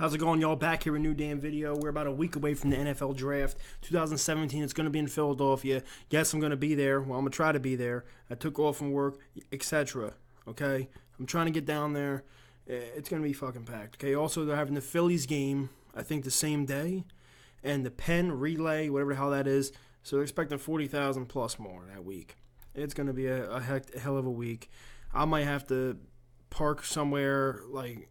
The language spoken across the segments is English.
How's it going, y'all? Back here with a new damn video. We're about a week away from the NFL draft. 2017, it's going to be in Philadelphia. Yes, I'm going to be there. Well, I'm going to try to be there. I took off from work, etc. Okay? I'm trying to get down there. It's going to be fucking packed. Okay? Also, they're having the Phillies game, I think, the same day. And the Penn Relay, whatever the hell that is. So they're expecting 40,000 plus more that week. It's going to be a hell of a week. I might have to park somewhere, like,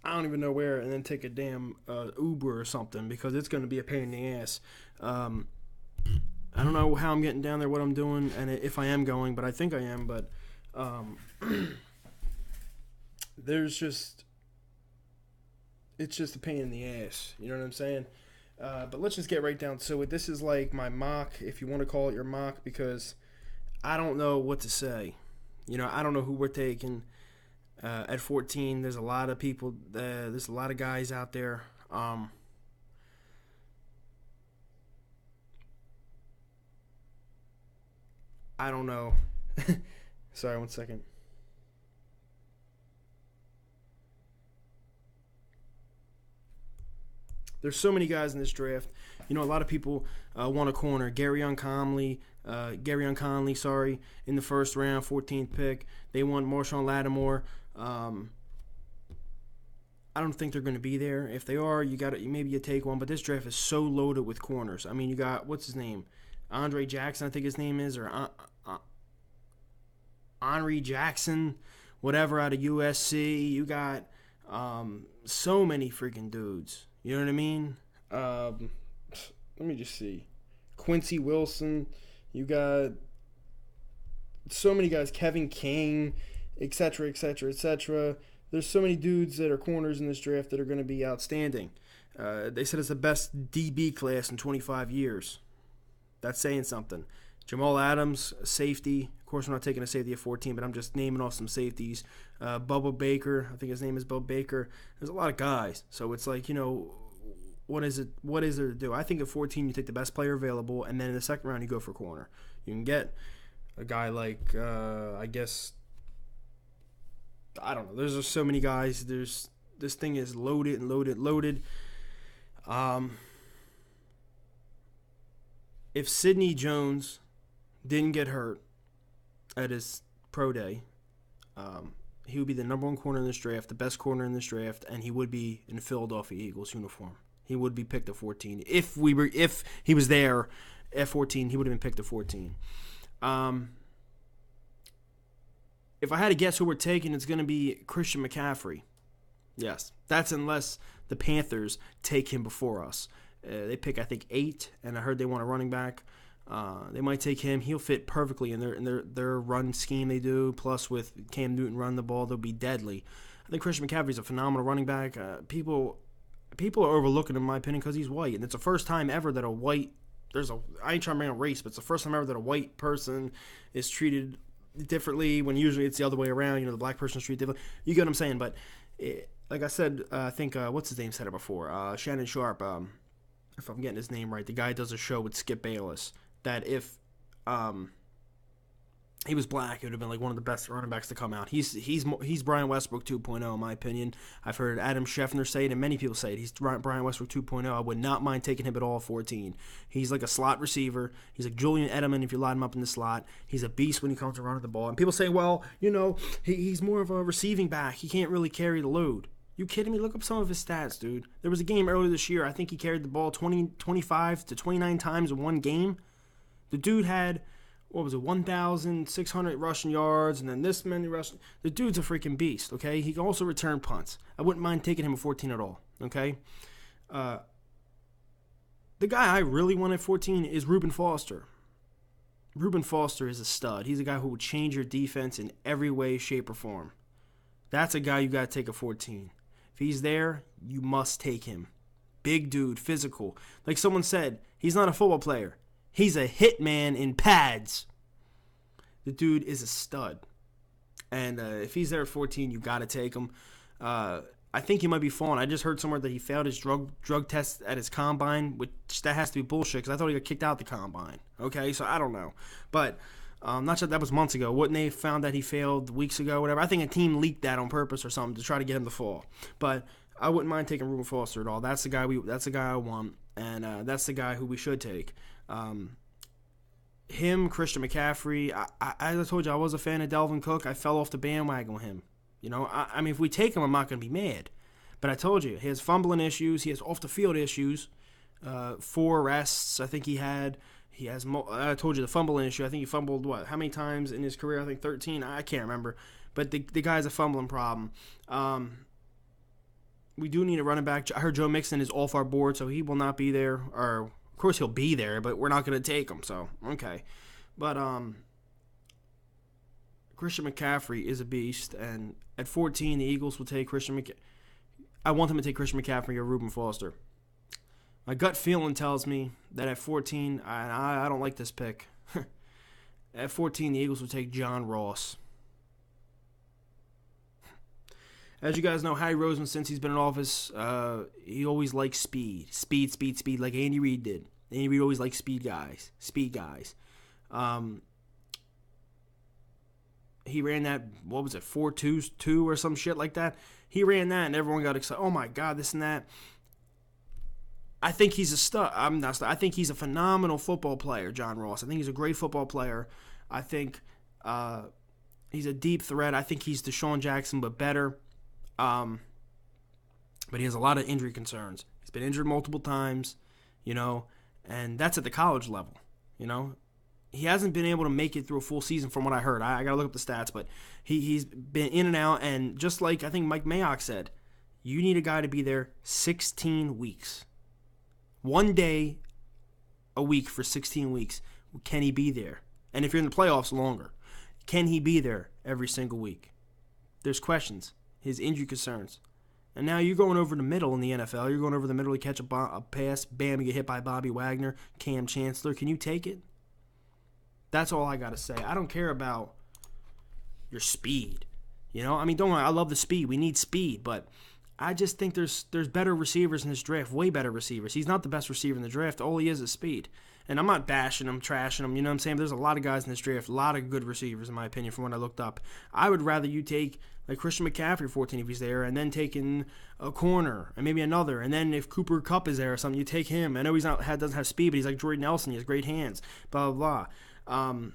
I don't even know where, and then take a damn Uber or something, because it's going to be a pain in the ass. I don't know how I'm getting down there, what I'm doing, and if I am going, but I think I am. But it's just a pain in the ass. You know what I'm saying? But let's just get right down to it. This is like my mock, if you want to call it your mock, because I don't know what to say. You know, I don't know who we're taking. At 14, there's a lot of people, there's a lot of guys out there. I don't know. Sorry, one second. There's so many guys in this draft. You know, a lot of people want a corner. Gary Conley, in the first round, 14th pick. They want Marshawn Lattimore. I don't think they're going to be there. If they are, maybe you take one. But this draft is so loaded with corners. I mean, you got, what's his name? Andre Jackson, I think his name is, or Henry Jackson, whatever, out of USC. You got so many freaking dudes. You know what I mean? Let me just see. Quincy Wilson. You got so many guys. Kevin King, etc., etc., etc. There's so many dudes that are corners in this draft that are going to be outstanding. They said it's the best DB class in 25 years. That's saying something. Jamal Adams, safety. Of course, we're not taking a safety at 14, but I'm just naming off some safeties. Bubba Baker. I think his name is Bubba Baker. There's a lot of guys. So it's like, you know, what is there to do? I think at 14, you take the best player available, and then in the second round, you go for corner. You can get a guy like, I guess, I don't know. There's just so many guys. This thing is loaded and loaded, loaded. If Sidney Jones didn't get hurt at his pro day, he would be the number one corner in this draft, the best corner in this draft, and he would be in a Philadelphia Eagles uniform. He would be picked at 14. If he was there at 14, he would have been picked at 14. If I had to guess who we're taking, it's going to be Christian McCaffrey. Yes, that's unless the Panthers take him before us. They pick, I think, 8, and I heard they want a running back. They might take him. He'll fit perfectly in their run scheme they do. Plus, with Cam Newton running the ball, they'll be deadly. I think Christian McCaffrey's a phenomenal running back. People are overlooking him, in my opinion, because he's white, and it's the first time ever that a white I ain't trying to bring up race, but it's the first time ever that a white person is treated differently when usually it's the other way around. You know, the black person is treated differently. You get what I'm saying? But like I said, I think what's his name said it before? Shannon Sharp. If I'm getting his name right, the guy does a show with Skip Bayless. That if he was black, it would have been like one of the best running backs to come out. He's Brian Westbrook 2.0 in my opinion. I've heard Adam Schefter say it, and many people say it. He's Brian Westbrook 2.0. I would not mind taking him at all at 14. He's like a slot receiver. He's like Julian Edelman if you line him up in the slot. He's a beast when he comes to running the ball. And people say, well, you know, he's more of a receiving back. He can't really carry the load. You kidding me? Look up some of his stats, dude. There was a game earlier this year. I think he carried the ball 25 to 29 times in one game. The dude had, 1,600 rushing yards, and then this many rushing. The dude's a freaking beast, okay? He can also return punts. I wouldn't mind taking him at 14 at all, okay? The guy I really want at 14 is Reuben Foster. Reuben Foster is a stud. He's a guy who will change your defense in every way, shape, or form. That's a guy you got to take at 14. If he's there, you must take him. Big dude, physical. Like someone said, he's not a football player. He's a hitman in pads. The dude is a stud. And if he's there at 14, you got to take him. I think he might be falling. I just heard somewhere that he failed his drug test at his combine, which that has to be bullshit because I thought he got kicked out the combine. Okay, so I don't know. But Not sure that was months ago. Wouldn't they found that he failed weeks ago, whatever? I think a team leaked that on purpose or something to try to get him to fall. But I wouldn't mind taking Reuben Foster at all. That's the guy I want, and that's the guy who we should take. Him, Christian McCaffrey. As I told you, I was a fan of Dalvin Cook. I fell off the bandwagon with him. I mean, if we take him, I'm not going to be mad. But I told you, he has fumbling issues. He has off-the-field issues. 4 arrests, I think he had. I told you the fumbling issue. I think he fumbled, how many times in his career? I think 13. I can't remember. But the guy's a fumbling problem. We do need a running back. I heard Joe Mixon is off our board, so he will not be there. Or, of course, he'll be there, but we're not going to take him. So, okay. But Christian McCaffrey is a beast. And at 14, the Eagles will take Christian McCaffrey. I want them to take Christian McCaffrey or Reuben Foster. My gut feeling tells me that at 14, I don't like this pick. At 14, the Eagles will take John Ross. As you guys know, Harry Roseman, since he's been in office, he always likes speed. Speed, like Andy Reid did. Andy Reid always liked speed guys. He ran that, 4-2 or some shit like that. He ran that, and everyone got excited. Oh, my God, this and that. I think he's a stud. I think he's a phenomenal football player, John Ross. I think he's a great football player. I think he's a deep threat. I think he's Deshaun Jackson, but better. But he has a lot of injury concerns. He's been injured multiple times, and that's at the college level, He hasn't been able to make it through a full season from what I heard. I got to look up the stats, but he's been in and out, and just like I think Mike Mayock said, you need a guy to be there 16 weeks. 1 day a week for 16 weeks. Can he be there? And if you're in the playoffs, longer. Can he be there every single week? There's questions. His injury concerns. And now you're going over the middle in the NFL. You're going over the middle to catch a pass. Bam, you get hit by Bobby Wagner, Cam Chancellor. Can you take it? That's all I got to say. I don't care about your speed. Don't worry, I love the speed. We need speed, but I just think there's better receivers in this draft, way better receivers. He's not the best receiver in the draft. All he is speed. And I'm not bashing him, trashing him. You know what I'm saying? There's a lot of guys in this draft, a lot of good receivers, in my opinion, from what I looked up. I would rather you take like Christian McCaffrey 14 if he's there, and then taking a corner, and maybe another. And then if Cooper Kupp is there or something, you take him. I know doesn't have speed, but he's like Jordan Nelson. He has great hands, blah, blah, blah.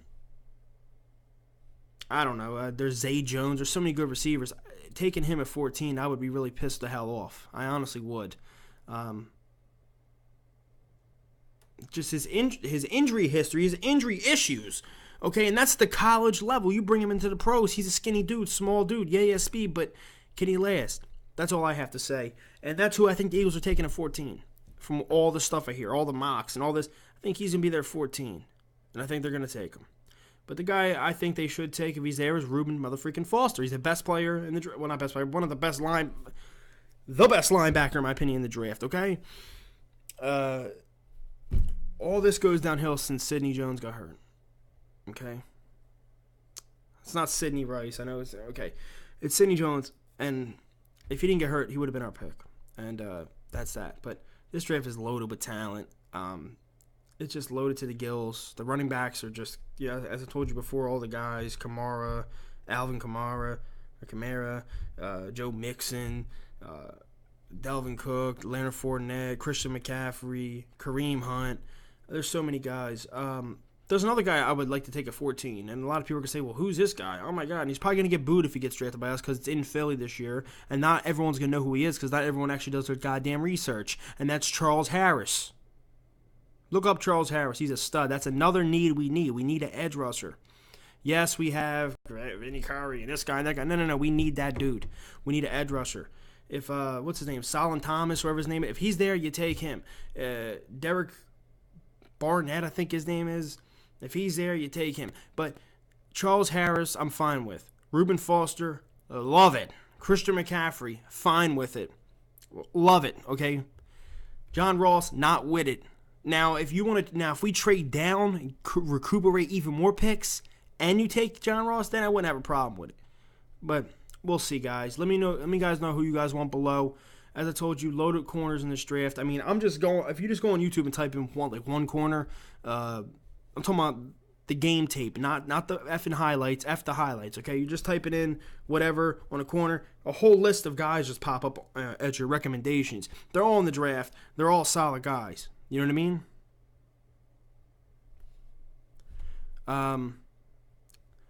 I don't know. There's Zay Jones. There's so many good receivers. Taking him at 14, I would be really pissed the hell off. I honestly would. Just his injury history, his injury issues. Okay, and that's the college level. You bring him into the pros. He's a skinny dude, small dude. Yeah, he has speed, but can he last? That's all I have to say. And that's who I think the Eagles are taking at 14. From all the stuff I hear, all the mocks and all this, I think he's going to be there at 14. And I think they're going to take him. But the guy I think they should take if he's there is Reuben motherfucking Foster. He's the best player in the draft. Well, not best player, one of the best the best linebacker, in my opinion, in the draft, okay? All this goes downhill since Sidney Jones got hurt. Okay? It's not Sidney Rice. I know it's okay. It's Sidney Jones, and if he didn't get hurt, he would have been our pick. And that's that. But this draft is loaded with talent. It's just loaded to the gills. The running backs are just, as I told you before, all the guys, Alvin Kamara, Joe Mixon, Dalvin Cook, Leonard Fournette, Christian McCaffrey, Kareem Hunt. There's so many guys. There's another guy I would like to take at 14, and a lot of people are going to say, well, who's this guy? Oh, my God, and he's probably going to get booed if he gets drafted by us because it's in Philly this year, and not everyone's going to know who he is because not everyone actually does their goddamn research, and that's Charles Harris. Look up Charles Harris. He's a stud. That's another need we need. We need an edge rusher. Yes, we have Vinny Curry and this guy and that guy. No. We need that dude. We need an edge rusher. If, what's his name? Solon Thomas, whoever his name is. If he's there, you take him. Derek Barnett, I think his name is. If he's there, you take him. But Charles Harris, I'm fine with. Reuben Foster, love it. Christian McCaffrey, fine with it. Love it, okay? John Ross, not with it. Now, if we trade down and recuperate even more picks, and you take John Ross, then I wouldn't have a problem with it. But we'll see, guys. Let me guys know who you guys want below. As I told you, loaded corners in this draft. I mean, I'm just going. If you just go on YouTube and type in one corner, I'm talking about the game tape, not the effing highlights, F the highlights, okay? You just type it in, whatever, on a corner. A whole list of guys just pop up at your recommendations. They're all in the draft. They're all solid guys. You know what I mean?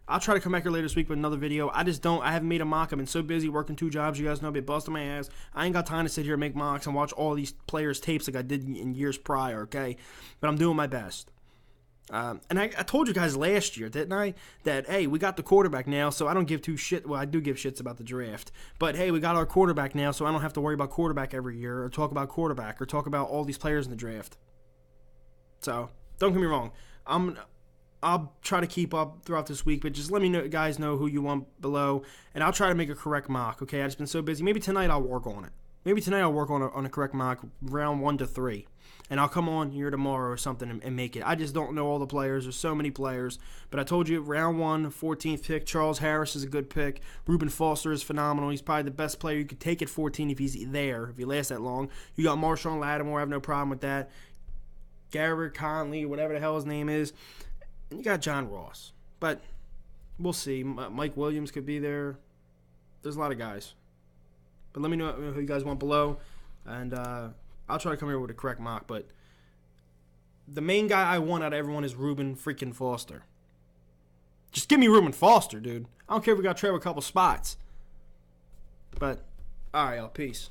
I'll try to come back here later this week with another video. I haven't made a mock. I've been so busy working 2 jobs. You guys know I've been busting my ass. I ain't got time to sit here and make mocks and watch all these players' tapes like I did in years prior, okay? But I'm doing my best. And I told you guys last year, didn't I, that, hey, we got the quarterback now, so I don't give two shit. Well, I do give shits about the draft. But, hey, we got our quarterback now, so I don't have to worry about quarterback every year or talk about quarterback or talk about all these players in the draft. So, don't get me wrong. I'll try to keep up throughout this week, but just let me know, guys know who you want below, and I'll try to make a correct mock, okay? I've just been so busy. Maybe tonight I'll work on it. Maybe tonight I'll work on a correct mock, round 1 to 3. And I'll come on here tomorrow or something and make it. I just don't know all the players. There's so many players. But I told you, round 1, 14th pick, Charles Harris is a good pick. Reuben Foster is phenomenal. He's probably the best player you could take at 14 if he's there, if he lasts that long. You got Marshawn Lattimore. I have no problem with that. Garrett Conley, whatever the hell his name is. And you got John Ross. But we'll see. Mike Williams could be there. There's a lot of guys. But let me know who you guys want below. And I'll try to come here with a correct mock, but the main guy I want out of everyone is Reuben freaking Foster. Just give me Reuben Foster, dude. I don't care if we got to trade a couple spots. But, all right, y'all. Peace.